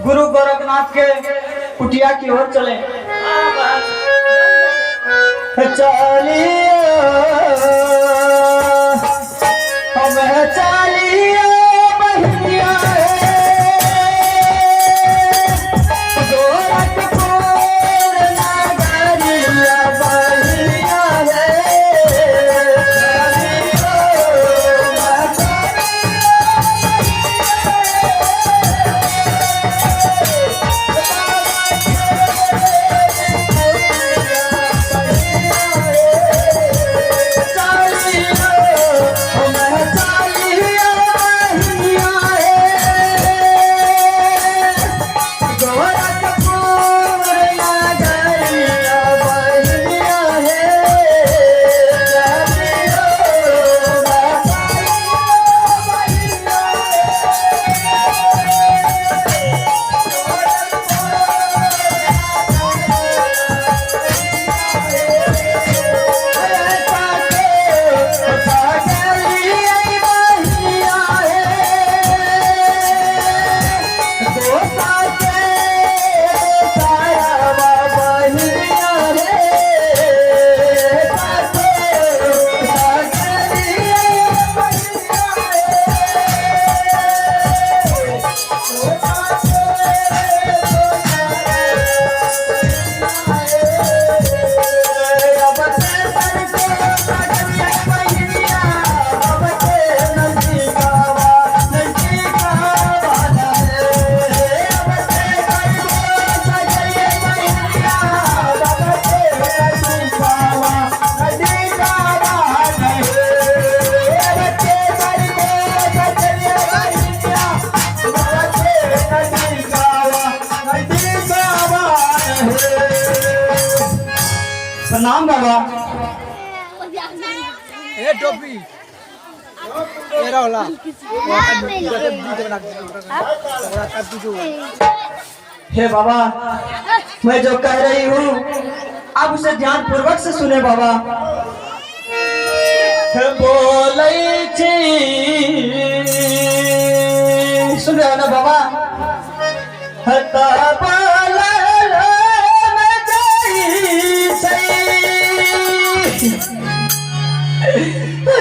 गुरु गोरखनाथ के कुटिया की ओर चले। चलिए हम चलिए बहनिया गोरखपुर नगरिया बहनिया प्रणाम बाबा। ए टोपी मेरा होला हे बाबा, मैं जो कह रही हूँ आप उसे ध्यान पूर्वक से सुने बाबा। बोले सुन रहे हो ना बाबा?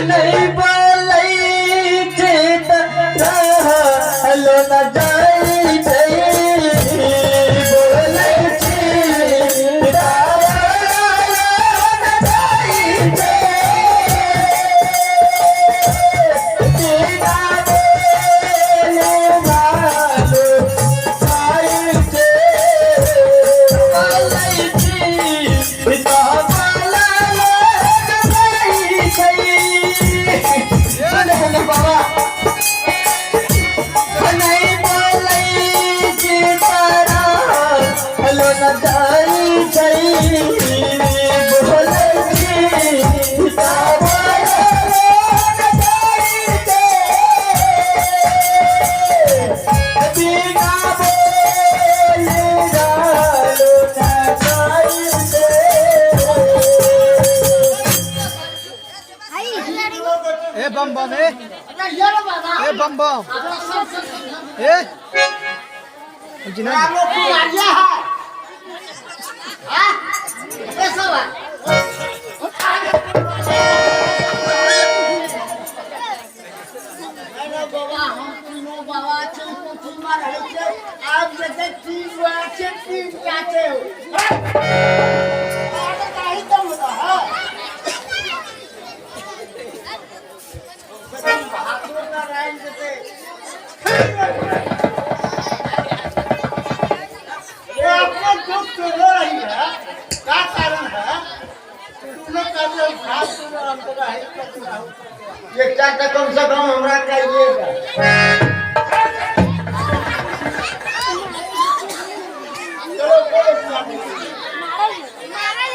नहीं बोलै चित हलो न जाई बोलै चित बम बम ए बम बम ए जिना कम से कम हमरा चाहिएगा।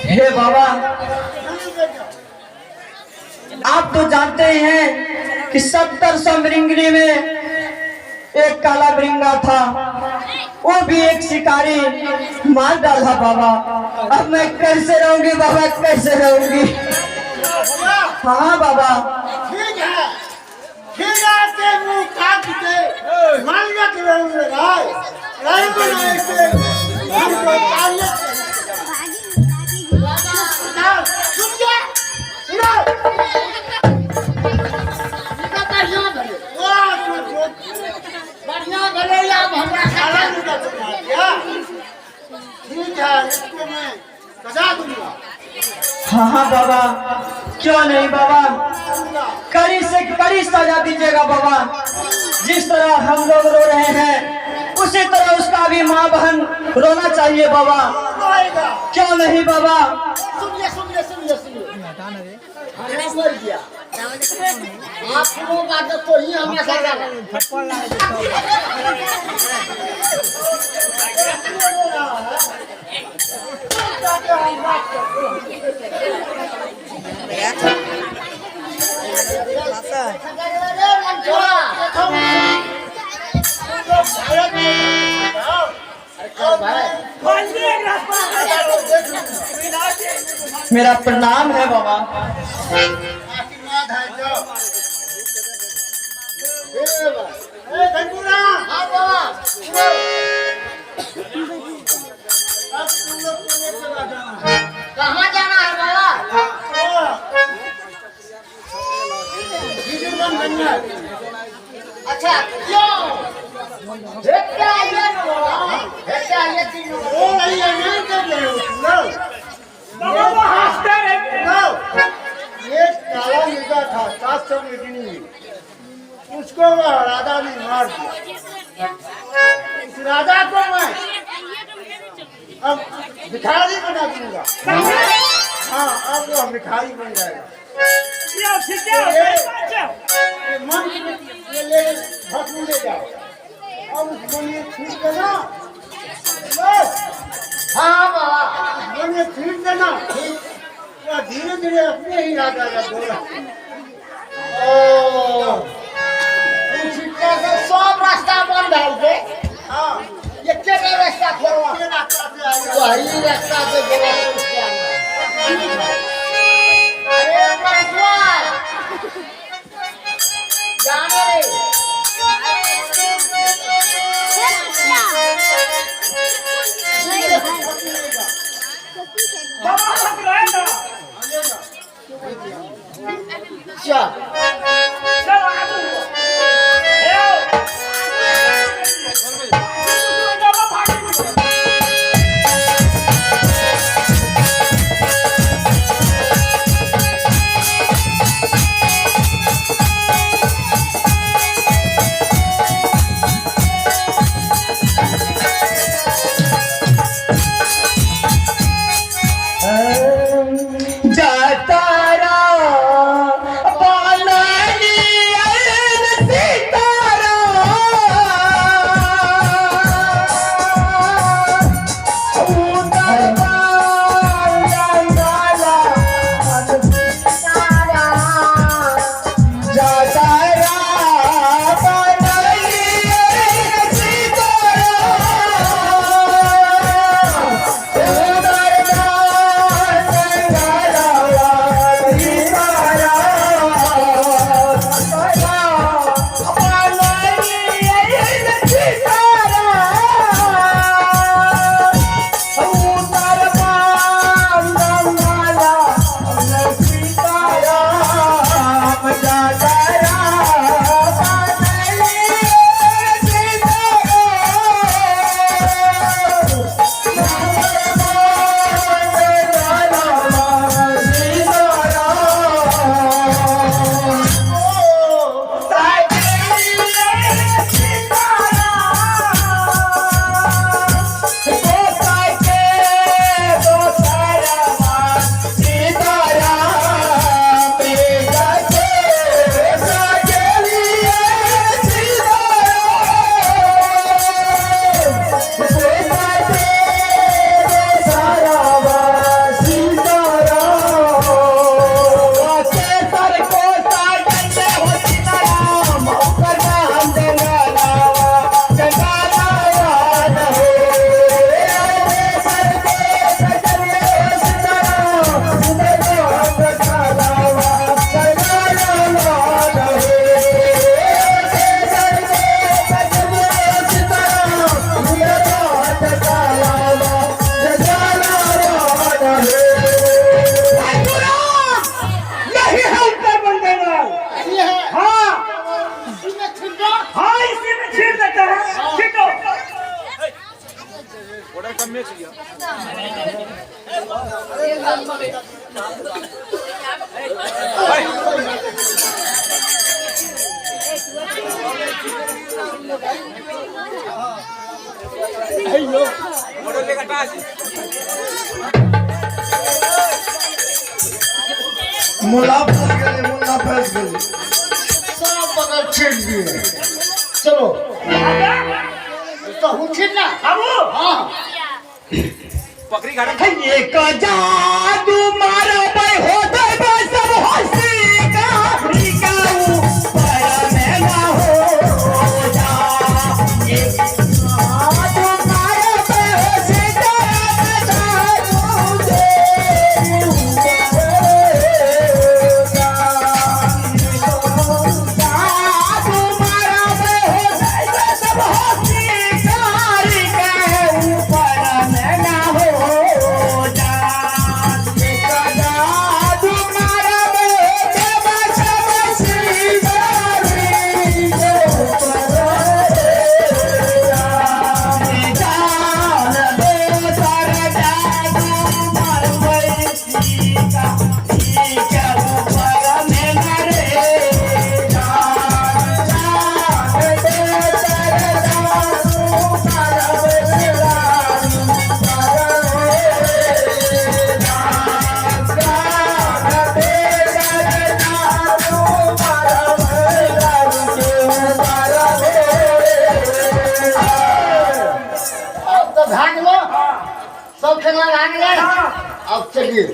हे बाबा, आप तो जानते ही हैं कि 70 समरिंगरी में एक काला बिरंगा था, वो भी एक शिकारी मार डाला बाबा। अब मैं कैसे रहूंगी बाबा, कैसे रहूंगी? हाँ बाबा। ठीक है, मुंह काट के मान लिया कि बढ़िया भले आप हमरा खाना निकल क्या ठीक है इसको मैं सजा दूंगा हाँ हाँ बाबा, क्यों नहीं बाबा, कड़ी से कड़ी सजा दीजिएगा बाबा। जिस तरह हम लोग रो रहे हैं उसी तरह उसका भी माँ बहन रोना चाहिए बाबा, क्यों नहीं बाबा। सुनिए सुनिए सुनिए सुनिए हटा ना रे अरे मर गया आप लोगों का तो ही हमें सजा थप्पड़ लगा देता मेरा प्रणाम है बाबा। आशीर्वाद है जो ए घंटूरा हां बाबा अब तुम लोग को चला जाना कहां जाना है बाबा जीजूगंज बनना अच्छा क्यों भेटा ये ना बाबा भेटा ये तीन ओ नहीं है नहीं कर रहे हो बाबा हंसते रहे ये काला मिर्जा था 700 मीटिंग उसको वो राजा ने मार दिया इस राजा को मैं अब भिखारी बना दूंगा हाँ अब वो भिखारी बन जाएगा ये मन ये ले भस्म ले जाओ अब उस मन ये ठीक है ना हाँ बाबा मन ये ठीक है ना धीरे धीरे अपने ही राजा का बोला सब रास्ता बंद है उसे हाँ ये क्या रास्ता खोलवा वही रास्ता से बोला उसके अंदर अरे मनसुआर जाने रे जाता रहा पाला मुल्ला फंस गए सब बगल छीन दिए चलो तो उठिन ना हाँ एक जादू मारो भाई हो दे सब हंसी का ऊपर में ना हो जा एक जादू मारो भाई हो से जादू दे जादू मारो भाई हो से सब हंसी का ऊपर में ना हो जा एक जादू मारो अब तो भाग लो सब खेला भाग गए अब चलिए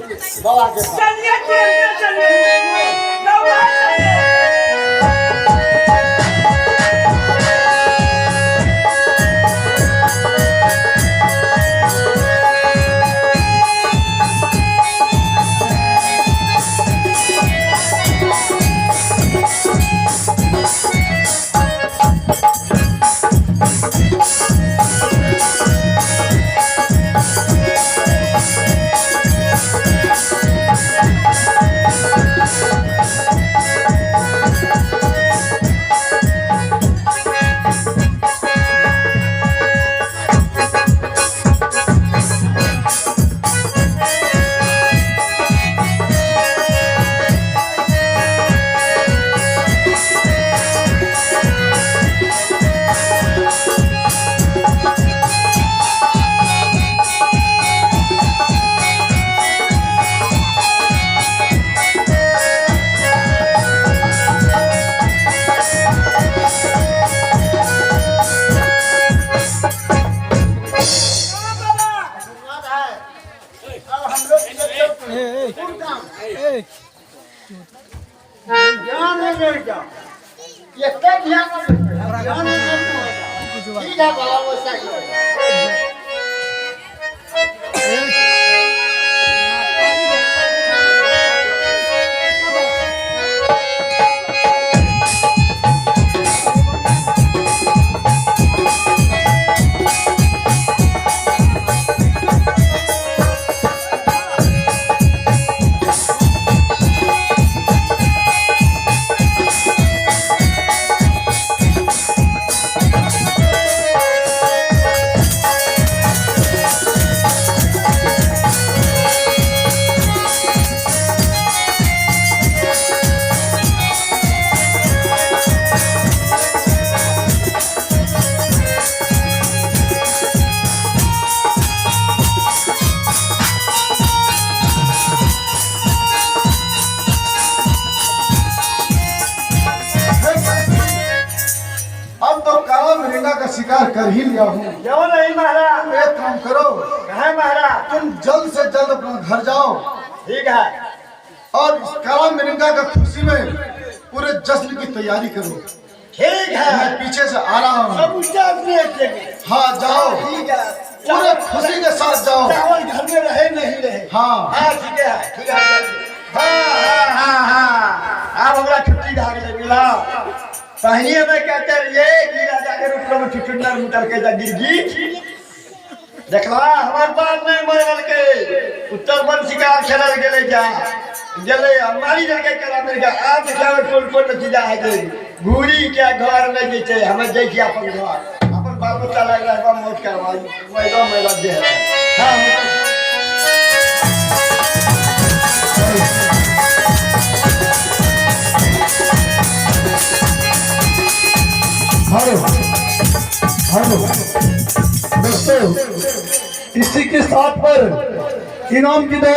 बाबा के पास अब हम लोग ध्यान में नहीं जाओ ये क्या ध्यान में ध्यान में नहीं ठीक है बाबा वो सही है का शिकार कर ही लिया हूँ। क्यों नहीं महाराज? एक काम करो, कहे महाराज? तुम जल्द से जल्द अपना घर जाओ। ठीक है। और इस काला मिरिंगा का खुशी में पूरे जश्न की तैयारी करो। ठीक है। मैं पीछे से आ रहा हूँ। सब उसका अपने हाँ जाओ। ठीक है। पूरे खुशी के साथ जाओ। चावल घर में रहे नहीं रहे। हाँ हाँ ठीक है। ठीक है। हाँ अब हमारा छुट्टी भाग मिला। पहले में कहते रहिए कि राजा के रूप में छुटुंडर मुटर के गिरगी देखला हमारे पास नहीं मरल के उत्तर बन शिकार खेलल गेले जा गेले हमारी जगह करा मेरे का आप देखला कोन नतीजा है जे घूरी के घर में जे छे हमें देखिए अपन घर अपन बाल बच्चा लग रहा है मौत करवाई मैदा जे है। हां हेलो दोस्तों इसी के साथ पर इनाम की दौड़